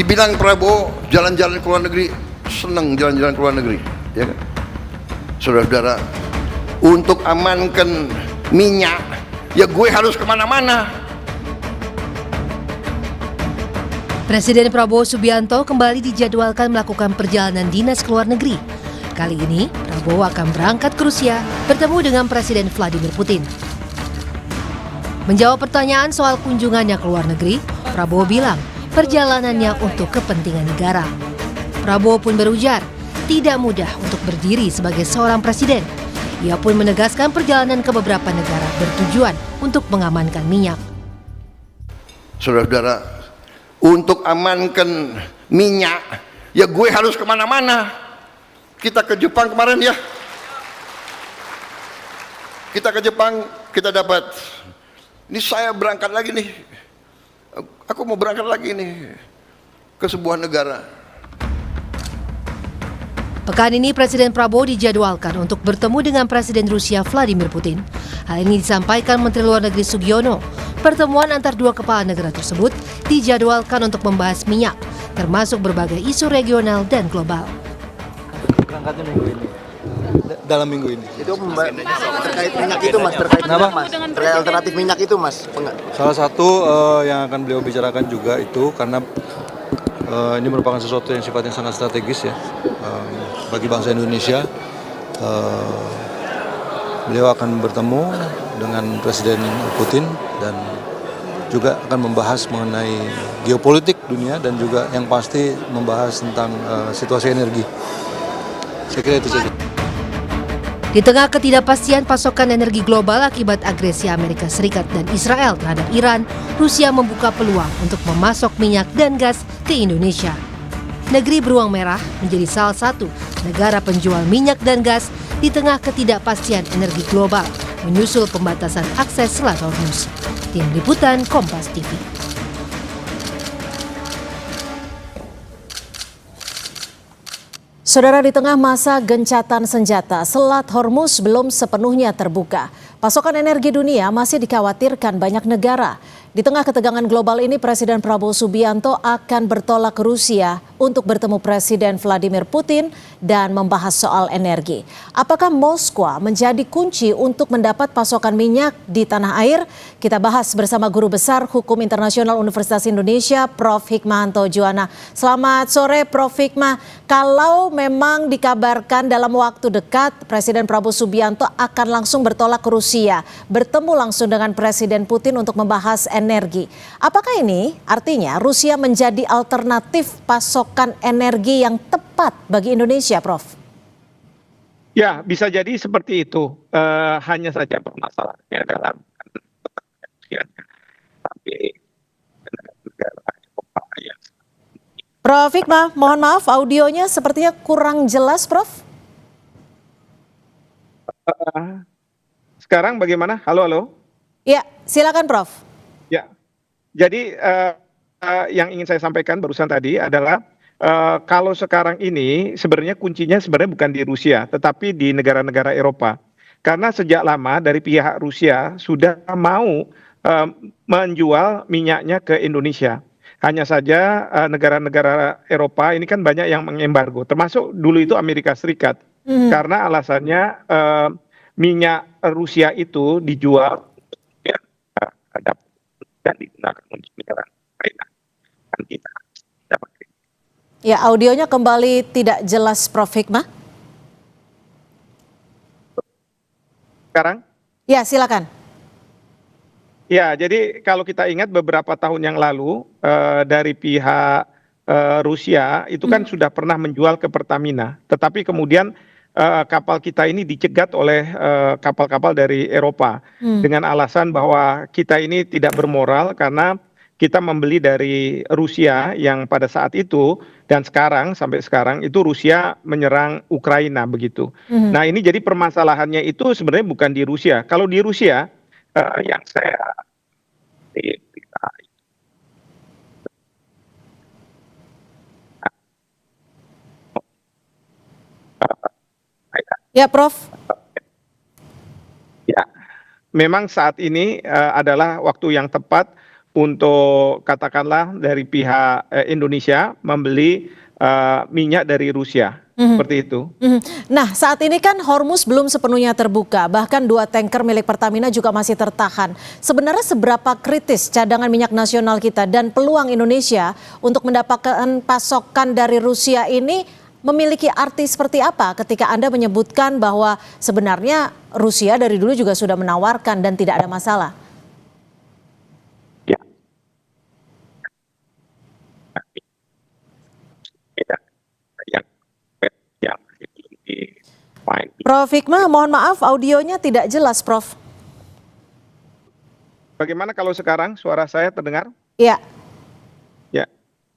Dibilang Prabowo jalan-jalan ke luar negeri, seneng jalan-jalan ke luar negeri, ya kan? Saudara-saudara, untuk amankan minyak, ya gue harus kemana-mana. Presiden Prabowo Subianto kembali dijadwalkan melakukan perjalanan dinas ke luar negeri. Kali ini, Prabowo akan berangkat ke Rusia bertemu dengan Presiden Vladimir Putin. Menjawab pertanyaan soal kunjungannya ke luar negeri, Prabowo bilang perjalanannya untuk kepentingan negara. Prabowo pun berujar, tidak mudah untuk berdiri sebagai seorang presiden. Ia pun menegaskan perjalanan ke beberapa negara bertujuan untuk mengamankan minyak. Saudara-saudara, untuk amankan minyak, ya gue harus kemana-mana. Kita ke Jepang kemarin ya. Kita ke Jepang, kita dapat. Ini saya berangkat lagi nih. Aku mau berangkat lagi nih ke sebuah negara. Pekan ini Presiden Prabowo dijadwalkan untuk bertemu dengan Presiden Rusia Vladimir Putin. Hal ini disampaikan Menteri Luar Negeri Sugiono. Pertemuan antar dua kepala negara tersebut dijadwalkan untuk membahas minyak, termasuk berbagai isu regional dan global. Berangkatnya minggu ini, dalam minggu ini. Itu terkait minyak itu mas, terkait minyak mas, terkait alternatif minyak itu mas. Salah satu yang akan beliau bicarakan juga itu karena ini merupakan sesuatu yang sifatnya sangat strategis ya bagi bangsa Indonesia. Beliau akan bertemu dengan Presiden Putin dan juga akan membahas mengenai geopolitik dunia dan juga yang pasti membahas tentang situasi energi. Saya kira itu saja. Di tengah ketidakpastian pasokan energi global akibat agresi Amerika Serikat dan Israel terhadap Iran, Rusia membuka peluang untuk memasok minyak dan gas ke Indonesia. Negeri beruang merah menjadi salah satu negara penjual minyak dan gas di tengah ketidakpastian energi global, menyusul pembatasan akses Selat Hormuz. Tim Liputan Kompas TV. Saudara, di tengah masa gencatan senjata, Selat Hormuz belum sepenuhnya terbuka. Pasokan energi dunia masih dikhawatirkan banyak negara. Di tengah ketegangan global ini, Presiden Prabowo Subianto akan bertolak ke Rusia untuk bertemu Presiden Vladimir Putin dan membahas soal energi. Apakah Moskwa menjadi kunci untuk mendapat pasokan minyak di tanah air? Kita bahas bersama Guru Besar Hukum Internasional Universitas Indonesia, Prof. Hikmahanto Juwana. Selamat sore, Prof. Hikmah. Kalau memang dikabarkan dalam waktu dekat Presiden Prabowo Subianto akan langsung bertolak ke Rusia, bertemu langsung dengan Presiden Putin untuk membahas energi. Apakah ini artinya Rusia menjadi alternatif pasokan energi yang tepat bagi Indonesia, Prof? Ya, bisa jadi seperti itu. Hanya saja permasalahannya dalam Prof. Hikmah, mohon maaf audionya sepertinya kurang jelas, Prof. Sekarang bagaimana? Halo, halo. Ya, silakan, Prof. Ya, jadi yang ingin saya sampaikan barusan tadi adalah kalau sekarang ini sebenarnya kuncinya sebenarnya bukan di Rusia, tetapi di negara-negara Eropa. Karena sejak lama dari pihak Rusia sudah mau menjual minyaknya ke Indonesia. Hanya saja negara-negara Eropa ini kan banyak yang mengembargo, termasuk dulu itu Amerika Serikat. Karena alasannya minyak Rusia itu dijual dan digunakan untuk menyerang Ukraina. Kan kita dapat. Ya, audionya kembali tidak jelas, Prof. Hikmah. Sekarang? Ya, silakan. Ya, jadi kalau kita ingat beberapa tahun yang lalu dari pihak Rusia itu kan sudah pernah menjual ke Pertamina, tetapi kemudian kapal kita ini dicegat oleh kapal-kapal dari Eropa dengan alasan bahwa kita ini tidak bermoral karena kita membeli dari Rusia yang pada saat itu dan sekarang sampai sekarang itu Rusia menyerang Ukraina begitu. Nah, ini jadi permasalahannya itu sebenarnya bukan di Rusia. Kalau di Rusia yang saya Ya, Prof. Ya, memang saat ini adalah waktu yang tepat untuk katakanlah dari pihak Indonesia membeli minyak dari Rusia. Seperti itu. Nah, saat ini kan Hormuz belum sepenuhnya terbuka, bahkan 2 tanker milik Pertamina juga masih tertahan. Sebenarnya seberapa kritis cadangan minyak nasional kita dan peluang Indonesia untuk mendapatkan pasokan dari Rusia ini memiliki arti seperti apa ketika Anda menyebutkan bahwa sebenarnya Rusia dari dulu juga sudah menawarkan dan tidak ada masalah? Ya. Prof. Hikmah, mohon maaf audionya tidak jelas, Prof. Bagaimana kalau sekarang suara saya terdengar? Ya. Ya.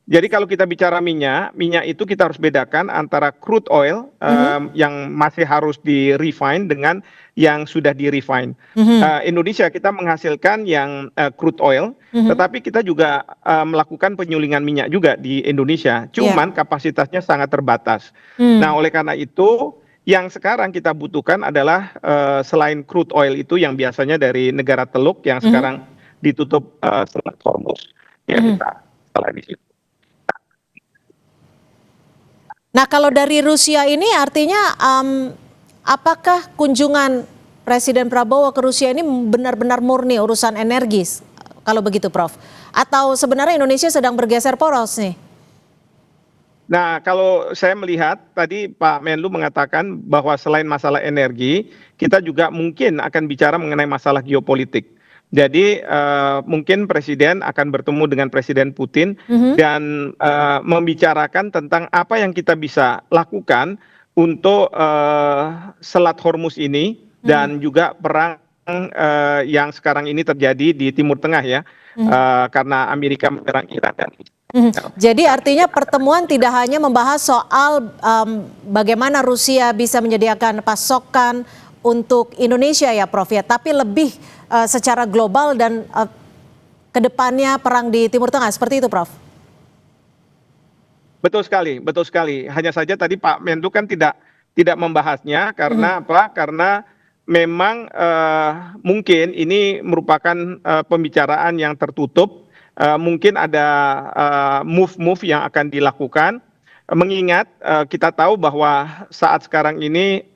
Jadi kalau kita bicara minyak itu kita harus bedakan antara crude oil yang masih harus di-refine dengan yang sudah di-refine. Indonesia kita menghasilkan yang crude oil, tetapi kita juga melakukan penyulingan minyak juga di Indonesia. Cuman kapasitasnya sangat terbatas. Nah, oleh karena itu yang sekarang kita butuhkan adalah selain crude oil itu yang biasanya dari negara Teluk yang sekarang ditutup Selat Hormuz. Ya, kita setelah di situ. Nah, kalau dari Rusia ini artinya apakah kunjungan Presiden Prabowo ke Rusia ini benar-benar murni urusan energis? Kalau begitu, Prof. Atau sebenarnya Indonesia sedang bergeser poros nih? Nah, kalau saya melihat tadi Pak Menlu mengatakan bahwa selain masalah energi, kita juga mungkin akan bicara mengenai masalah geopolitik. Jadi mungkin Presiden akan bertemu dengan Presiden Putin dan membicarakan tentang apa yang kita bisa lakukan untuk Selat Hormuz ini dan juga perang yang sekarang ini terjadi di Timur Tengah ya, karena Amerika menyerang Iran dan Jadi artinya pertemuan tidak hanya membahas soal bagaimana Rusia bisa menyediakan pasokan untuk Indonesia ya Prof ya, tapi lebih secara global dan kedepannya perang di Timur Tengah, seperti itu Prof? Betul sekali, betul sekali. Hanya saja tadi Pak Menlu kan tidak membahasnya karena apa? Karena memang mungkin ini merupakan pembicaraan yang tertutup. Mungkin ada move-move yang akan dilakukan, mengingat kita tahu bahwa saat sekarang ini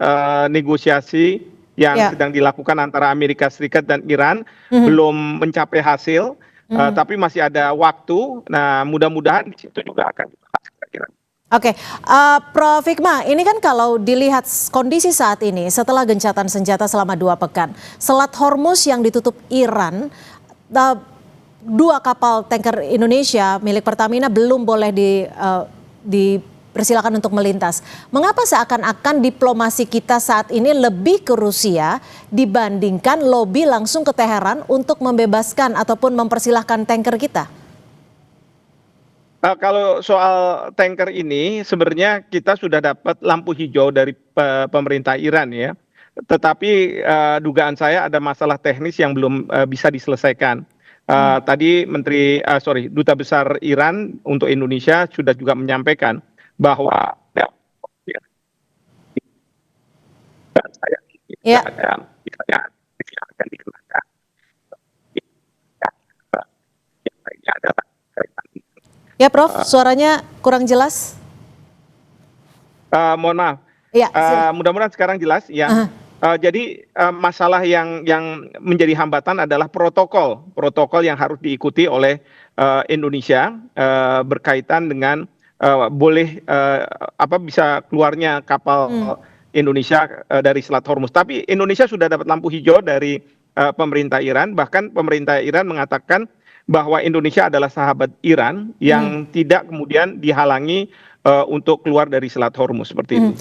negosiasi yang sedang dilakukan antara Amerika Serikat dan Iran belum mencapai hasil, tapi masih ada waktu. Nah, mudah-mudahan di situ juga akan dibahas. Oke, Prof. Hikmah, ini kan kalau dilihat kondisi saat ini setelah gencatan senjata selama 2 pekan, Selat Hormuz yang ditutup Iran, 2 kapal tanker Indonesia milik Pertamina belum boleh dipersilakan untuk melintas. Mengapa seakan-akan diplomasi kita saat ini lebih ke Rusia dibandingkan lobi langsung ke Teheran untuk membebaskan ataupun mempersilahkan tanker kita? Kalau soal tanker ini sebenarnya kita sudah dapat lampu hijau dari pemerintah Iran ya. Tetapi dugaan saya ada masalah teknis yang belum bisa diselesaikan. Tadi Duta Besar Iran untuk Indonesia sudah juga menyampaikan bahwa akan dikenakan. Ya Prof, suaranya kurang jelas. Mohon maaf. Ya, mudah-mudahan sekarang jelas ya. Jadi masalah yang menjadi hambatan adalah protokol yang harus diikuti oleh Indonesia berkaitan dengan bisa keluarnya kapal Indonesia dari Selat Hormuz. Tapi Indonesia sudah dapat lampu hijau dari pemerintah Iran, bahkan pemerintah Iran mengatakan bahwa Indonesia adalah sahabat Iran yang tidak kemudian dihalangi untuk keluar dari Selat Hormuz seperti itu.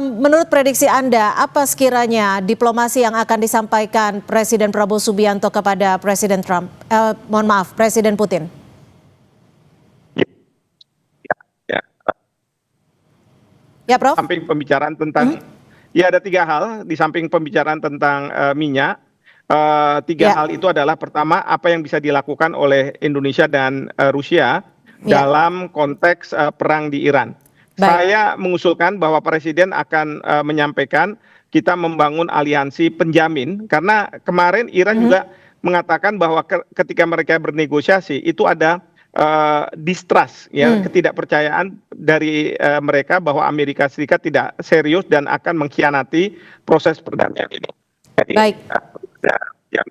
Menurut prediksi Anda, apa sekiranya diplomasi yang akan disampaikan Presiden Prabowo Subianto kepada Presiden Presiden Putin? Ya, Prof. Samping pembicaraan tentang, ya ada 3 hal di samping pembicaraan tentang minyak. 3 hal itu adalah pertama apa yang bisa dilakukan oleh Indonesia dan Rusia dalam konteks perang di Iran. Saya mengusulkan bahwa Presiden akan menyampaikan kita membangun aliansi penjamin karena kemarin Iran juga mengatakan bahwa ketika mereka bernegosiasi itu ada distrust, ya, ketidakpercayaan dari mereka bahwa Amerika Serikat tidak serius dan akan mengkhianati proses perdamaian ini. Jadi, Baik. ya,